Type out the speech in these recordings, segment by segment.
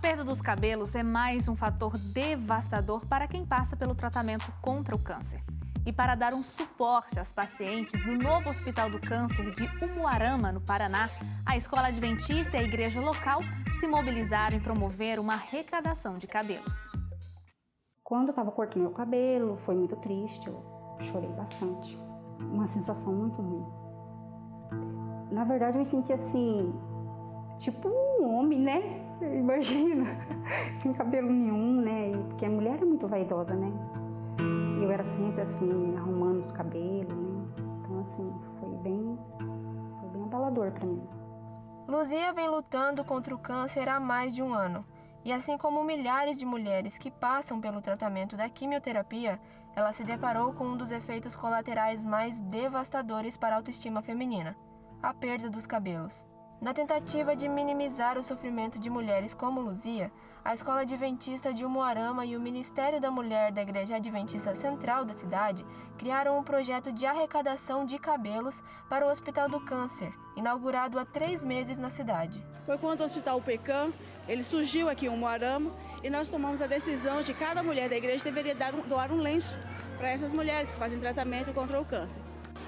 perda dos cabelos é mais um fator devastador para quem passa pelo tratamento contra o câncer. E para dar um suporte às pacientes do novo Hospital do Câncer de Umuarama, no Paraná, a Escola Adventista e a igreja local se mobilizaram em promover uma arrecadação de cabelos. Quando eu estava cortando meu cabelo, foi muito triste, eu chorei bastante. Uma sensação muito ruim. Na verdade, eu me senti assim, tipo um homem, né? Imagina, sem cabelo nenhum, né? Porque a mulher é muito vaidosa, né? E eu era sempre assim, arrumando os cabelos, né? Então, assim, foi bem abalador para mim. Luzia vem lutando contra o câncer há mais de um ano. E assim como milhares de mulheres que passam pelo tratamento da quimioterapia, ela se deparou com um dos efeitos colaterais mais devastadores para a autoestima feminina: a perda dos cabelos. Na tentativa de minimizar o sofrimento de mulheres como Luzia, a Escola Adventista de Umuarama e o Ministério da Mulher da Igreja Adventista Central da cidade criaram um projeto de arrecadação de cabelos para o Hospital do Câncer, inaugurado há 3 meses na cidade. Foi quando o Hospital UPECAM, ele surgiu aqui em Umuarama, e nós tomamos a decisão de que cada mulher da igreja deveria doar um lenço para essas mulheres que fazem tratamento contra o câncer.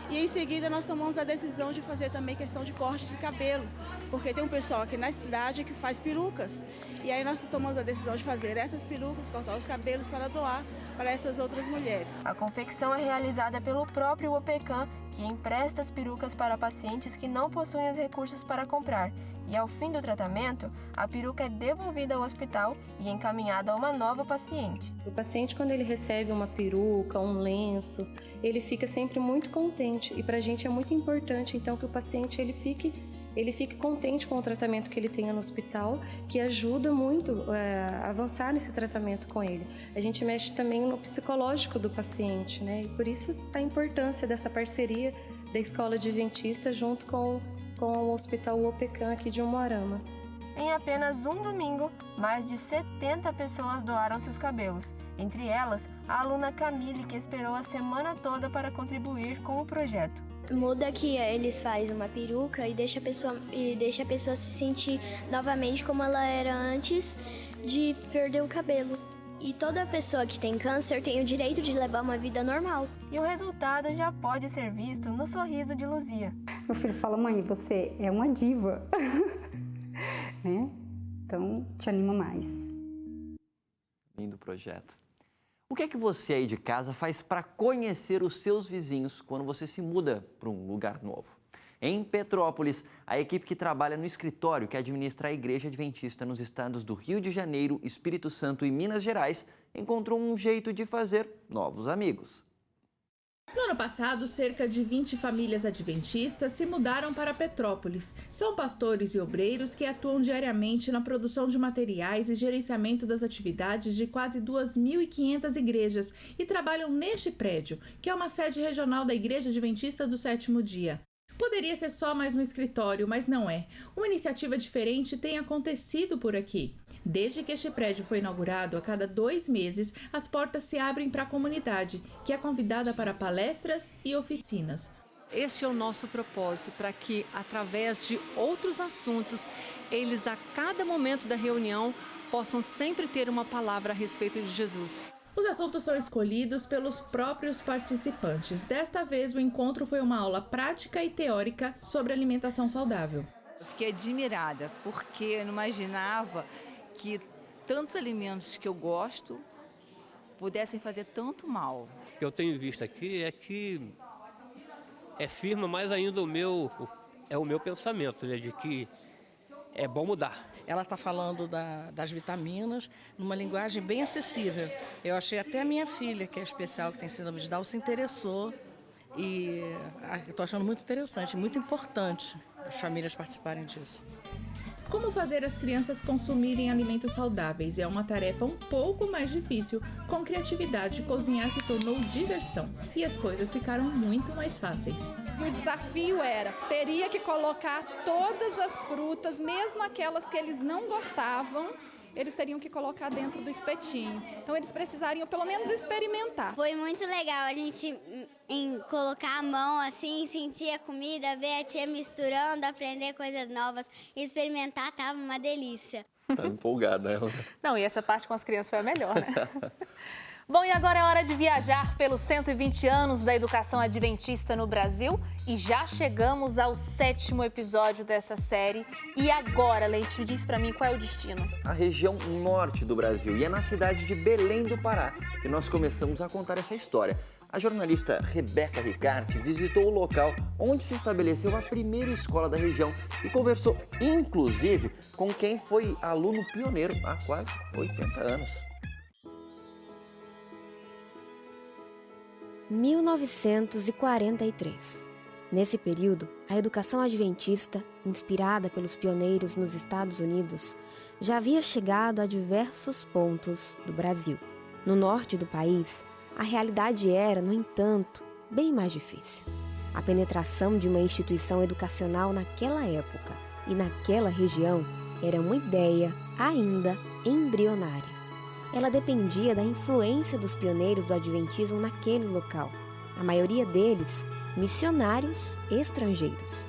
E em seguida nós tomamos a decisão de fazer também questão de corte de cabelo, porque tem um pessoal aqui na cidade que faz perucas. E aí nós tomamos a decisão de fazer essas perucas, cortar os cabelos para doar para essas outras mulheres. A confecção é realizada pelo próprio OPECAM, que empresta as perucas para pacientes que não possuem os recursos para comprar. E ao fim do tratamento, a peruca é devolvida ao hospital e encaminhada a uma nova paciente. O paciente, quando ele recebe uma peruca, um lenço, ele fica sempre muito contente. E para a gente é muito importante, então, que o paciente ele fique contente com o tratamento que ele tenha no hospital, que ajuda muito a avançar nesse tratamento com ele. A gente mexe também no psicológico do paciente, né? E por isso a importância dessa parceria da Escola Adventista junto com o Hospital OPECAM aqui de Umuarama. Em apenas um domingo, mais de 70 pessoas doaram seus cabelos. Entre elas, a aluna Camille, que esperou a semana toda para contribuir com o projeto. Muda que eles fazem uma peruca e deixa a pessoa se sentir novamente como ela era antes de perder o cabelo. E toda pessoa que tem câncer tem o direito de levar uma vida normal. E o resultado já pode ser visto no sorriso de Luzia. Meu filho fala: mãe, você é uma diva. Né? Então, te anima mais. Lindo projeto. O que é que você aí de casa faz para conhecer os seus vizinhos quando você se muda para um lugar novo? Em Petrópolis, a equipe que trabalha no escritório que administra a Igreja Adventista nos estados do Rio de Janeiro, Espírito Santo e Minas Gerais encontrou um jeito de fazer novos amigos. No ano passado, cerca de 20 famílias adventistas se mudaram para Petrópolis. São pastores e obreiros que atuam diariamente na produção de materiais e gerenciamento das atividades de quase 2.500 igrejas e trabalham neste prédio, que é uma sede regional da Igreja Adventista do Sétimo Dia. Poderia ser só mais um escritório, mas não é. Uma iniciativa diferente tem acontecido por aqui. Desde que este prédio foi inaugurado, a cada 2 meses, as portas se abrem para a comunidade, que é convidada para palestras e oficinas. Este é o nosso propósito, para que, através de outros assuntos, eles, a cada momento da reunião, possam sempre ter uma palavra a respeito de Jesus. Os assuntos são escolhidos pelos próprios participantes. Desta vez, o encontro foi uma aula prática e teórica sobre alimentação saudável. Eu fiquei admirada, porque eu não imaginava que tantos alimentos que eu gosto pudessem fazer tanto mal. O que eu tenho visto aqui é que firma mais ainda o meu pensamento, né, de que é bom mudar. Ela está falando das vitaminas numa linguagem bem acessível. Eu achei até a minha filha, que é especial, que tem síndrome de Down, se interessou. E eu estou achando muito interessante, muito importante as famílias participarem disso. Como fazer as crianças consumirem alimentos saudáveis? É uma tarefa um pouco mais difícil. Com criatividade, cozinhar se tornou diversão e as coisas ficaram muito mais fáceis. E o desafio teria que colocar todas as frutas, mesmo aquelas que eles não gostavam, eles teriam que colocar dentro do espetinho. Então eles precisariam pelo menos experimentar. Foi muito legal a gente colocar a mão assim, sentir a comida, ver a tia misturando, aprender coisas novas, experimentar, tava uma delícia. Tá empolgada ela. Não, e essa parte com as crianças foi a melhor, né? Bom, e agora é hora de viajar pelos 120 anos da educação adventista no Brasil e já chegamos ao 7º episódio dessa série. E agora, Leite, diz pra mim qual é o destino? A região norte do Brasil, e é na cidade de Belém do Pará que nós começamos a contar essa história. A jornalista Rebeca Ricarte visitou o local onde se estabeleceu a primeira escola da região e conversou, inclusive, com quem foi aluno pioneiro há quase 80 anos. 1943. Nesse período, a educação adventista, inspirada pelos pioneiros nos Estados Unidos, já havia chegado a diversos pontos do Brasil. No norte do país, a realidade era, no entanto, bem mais difícil. A penetração de uma instituição educacional naquela época e naquela região era uma ideia ainda embrionária. Ela dependia da influência dos pioneiros do adventismo naquele local, a maioria deles missionários estrangeiros.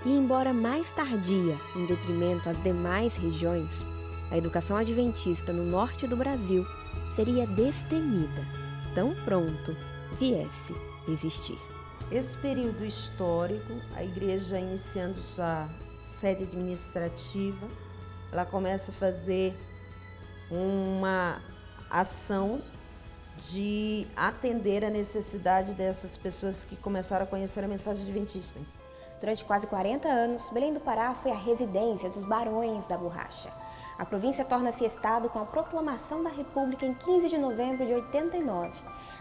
E embora mais tardia, em detrimento às demais regiões, a educação adventista no norte do Brasil seria destemida, tão pronto viesse existir. Esse período histórico, a igreja iniciando sua sede administrativa, ela começa a fazer uma ação de atender a necessidade dessas pessoas que começaram a conhecer a mensagem adventista. Durante quase 40 anos, Belém do Pará foi a residência dos Barões da Borracha. A província torna-se estado com a proclamação da República em 15 de novembro de 89.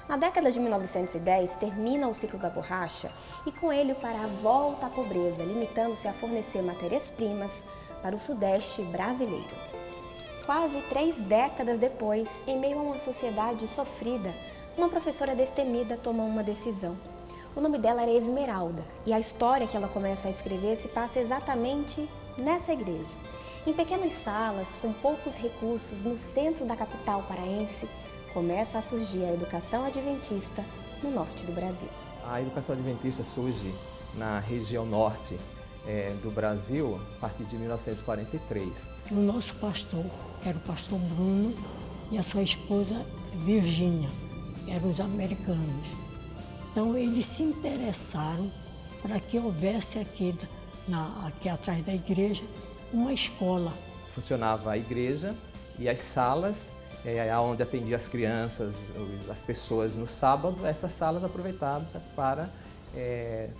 Na década de 1910, termina o ciclo da borracha e com ele o Pará volta à pobreza, limitando-se a fornecer matérias-primas para o sudeste brasileiro. Quase 3 décadas depois, em meio a uma sociedade sofrida, uma professora destemida tomou uma decisão. O nome dela era Esmeralda e a história que ela começa a escrever se passa exatamente nessa igreja. Em pequenas salas, com poucos recursos, no centro da capital paraense, começa a surgir a educação adventista no norte do Brasil. A educação adventista surge na região norte do Brasil a partir de 1943. O nosso pastor era o pastor Bruno e a sua esposa Virgínia, eram os americanos. Então eles se interessaram para que houvesse aqui atrás da igreja uma escola. Funcionava a igreja e as salas onde atendia as crianças, as pessoas no sábado, essas salas aproveitadas para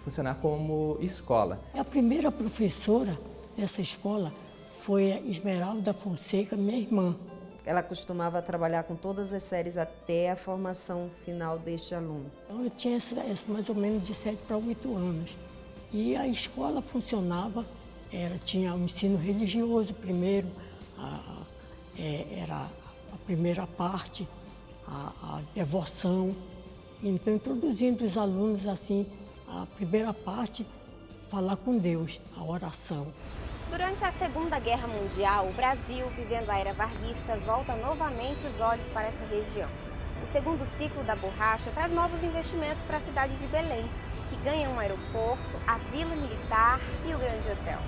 funcionar como escola. A primeira professora dessa escola foi a Esmeralda Fonseca, minha irmã. Ela costumava trabalhar com todas as séries até a formação final deste aluno. Então, eu tinha mais ou menos de 7 para 8 anos. E a escola funcionava, tinha um ensino religioso primeiro, era a primeira parte, a devoção. Então, introduzindo os alunos assim, a primeira parte, falar com Deus, a oração. Durante a Segunda Guerra Mundial, o Brasil, vivendo a era varguista, volta novamente os olhos para essa região. O segundo ciclo da borracha traz novos investimentos para a cidade de Belém, que ganha um aeroporto, a vila militar e o grande hotel.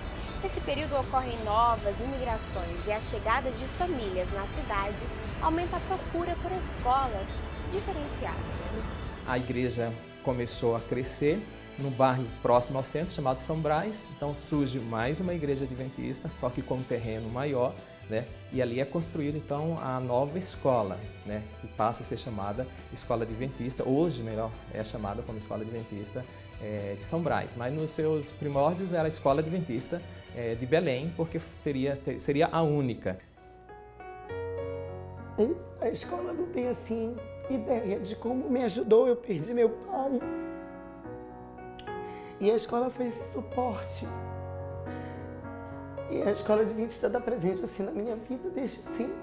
Nesse período ocorrem novas imigrações e a chegada de famílias na cidade aumenta a procura por escolas diferenciadas. A igreja começou a crescer num bairro próximo ao centro, chamado São Brás. Então surge mais uma igreja adventista, só que com um terreno maior, né? E ali é construída então a nova escola, né? Que passa a ser chamada Escola Adventista. Hoje, melhor, é chamada como Escola Adventista de São Brás. Mas nos seus primórdios era a Escola Adventista de Belém, porque seria a única. A escola não tem assim ideia de como me ajudou. Eu perdi meu pai. E a escola foi esse suporte. E a escola adventista está presente assim na minha vida desde sempre.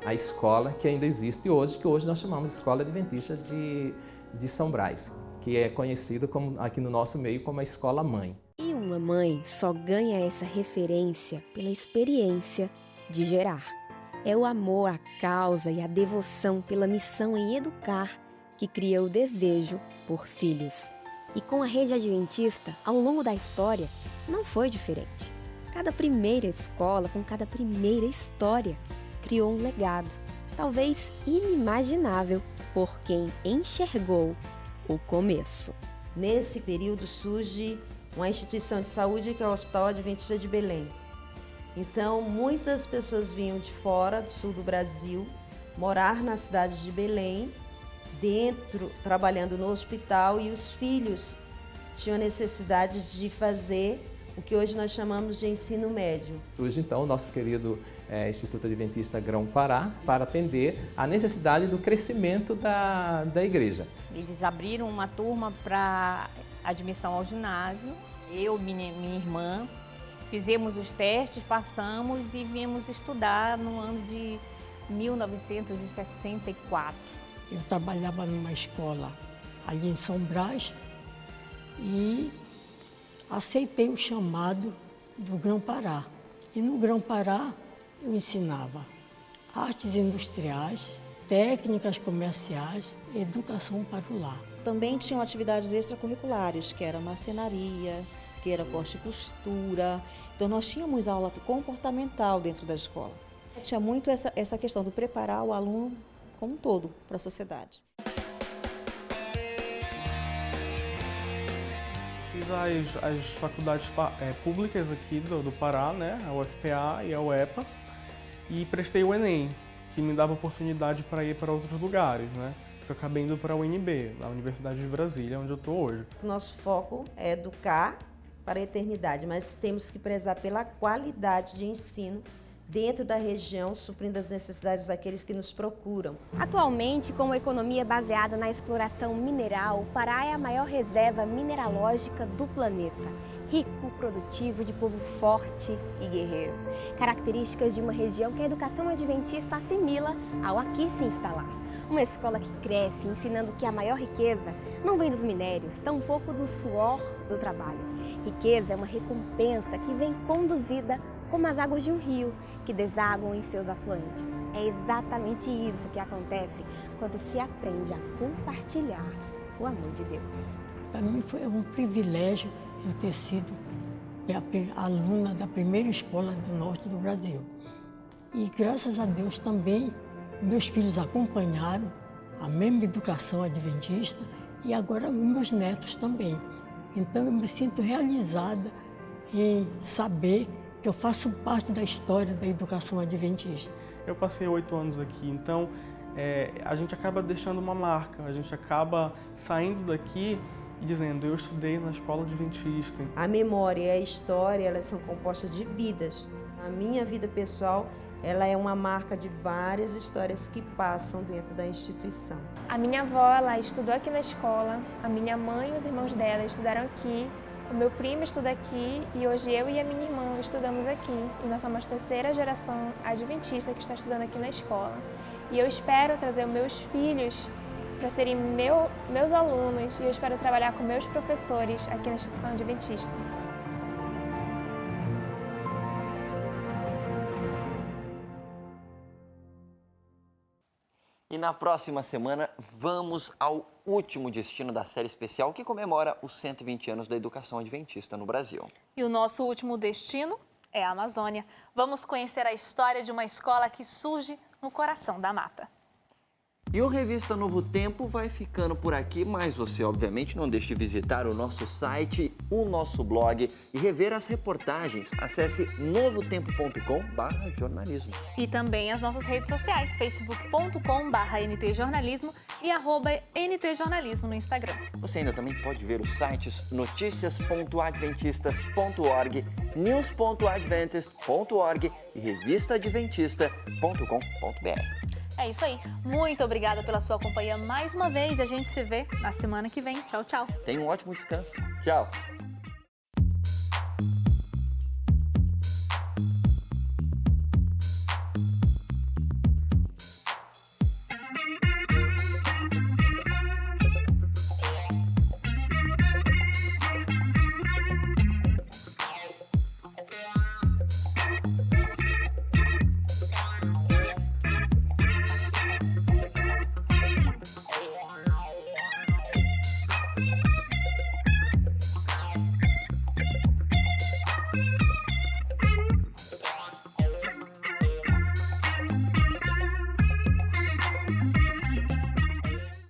A escola que ainda existe hoje, que hoje nós chamamos de Escola Adventista de São Brás, que é conhecida como, aqui no nosso meio como a Escola Mãe. E uma mãe só ganha essa referência pela experiência de gerar. É o amor à causa e a devoção pela missão em educar que cria o desejo por filhos. E com a rede adventista, ao longo da história, não foi diferente. Cada primeira escola, com cada primeira história, criou um legado, talvez inimaginável por quem enxergou o começo. Nesse período surge uma instituição de saúde que é o Hospital Adventista de Belém. Então, muitas pessoas vinham de fora, do sul do Brasil, morar na cidade de Belém, trabalhando no hospital, e os filhos tinham necessidade de fazer o que hoje nós chamamos de ensino médio. Surge então o nosso querido Instituto Adventista Grão-Pará para atender a necessidade do crescimento da igreja. Eles abriram uma turma para admissão ao ginásio, eu, minha irmã, fizemos os testes, passamos e viemos estudar no ano de 1964. Eu trabalhava numa escola ali em São Brás e aceitei o chamado do Grão-Pará. E no Grão-Pará eu ensinava artes industriais, técnicas comerciais, educação para o lar. Também tinham atividades extracurriculares, que era marcenaria, que era corte e costura. Então nós tínhamos aula comportamental dentro da escola. Tinha muito essa questão de preparar o aluno como um todo para a sociedade. Fiz as faculdades públicas aqui do Pará, né, a UFPA e a UEPA, e prestei o Enem, que me dava oportunidade para ir para outros lugares, né? Eu acabei indo para a UNB, na Universidade de Brasília, onde eu estou hoje. O nosso foco é educar para a eternidade, mas temos que prezar pela qualidade de ensino dentro da região, suprindo as necessidades daqueles que nos procuram. Atualmente, com uma economia baseada na exploração mineral, o Pará é a maior reserva mineralógica do planeta. Rico, produtivo, de povo forte e guerreiro. Características de uma região que a educação adventista assimila ao aqui se instalar. Uma escola que cresce, ensinando que a maior riqueza não vem dos minérios, tampouco do suor do trabalho. Riqueza é uma recompensa que vem conduzida como as águas de um rio que desaguam em seus afluentes. É exatamente isso que acontece quando se aprende a compartilhar o amor de Deus. Para mim foi um privilégio eu ter sido aluna da primeira escola do norte do Brasil. E graças a Deus também meus filhos acompanharam a mesma educação adventista e agora meus netos também. Então eu me sinto realizada em saber que eu faço parte da história da educação adventista. Eu passei 8 anos aqui, então a gente acaba deixando uma marca, a gente acaba saindo daqui e dizendo, eu estudei na escola adventista. A memória e a história, elas são compostas de vidas. A minha vida pessoal, ela é uma marca de várias histórias que passam dentro da instituição. A minha avó, ela estudou aqui na escola, a minha mãe e os irmãos dela estudaram aqui, o meu primo estuda aqui e hoje eu e a minha irmã estudamos aqui. E nós somos a terceira geração adventista que está estudando aqui na escola. E eu espero trazer os meus filhos para serem meus alunos e eu espero trabalhar com meus professores aqui na instituição adventista. E na próxima semana vamos ao último destino da série especial que comemora os 120 anos da educação adventista no Brasil. E o nosso último destino é a Amazônia. Vamos conhecer a história de uma escola que surge no coração da mata. E o Revista Novo Tempo vai ficando por aqui, mas você obviamente não deixe de visitar o nosso site, o nosso blog e rever as reportagens. Acesse novotempo.com/jornalismo. E também as nossas redes sociais, facebook.com/ntjornalismo e @ntjornalismo no Instagram. Você ainda também pode ver os sites noticias.adventistas.org, news.adventist.org e revistaadventista.com.br. É isso aí. Muito obrigada pela sua companhia mais uma vez. A gente se vê na semana que vem. Tchau, tchau. Tenha um ótimo descanso. Tchau.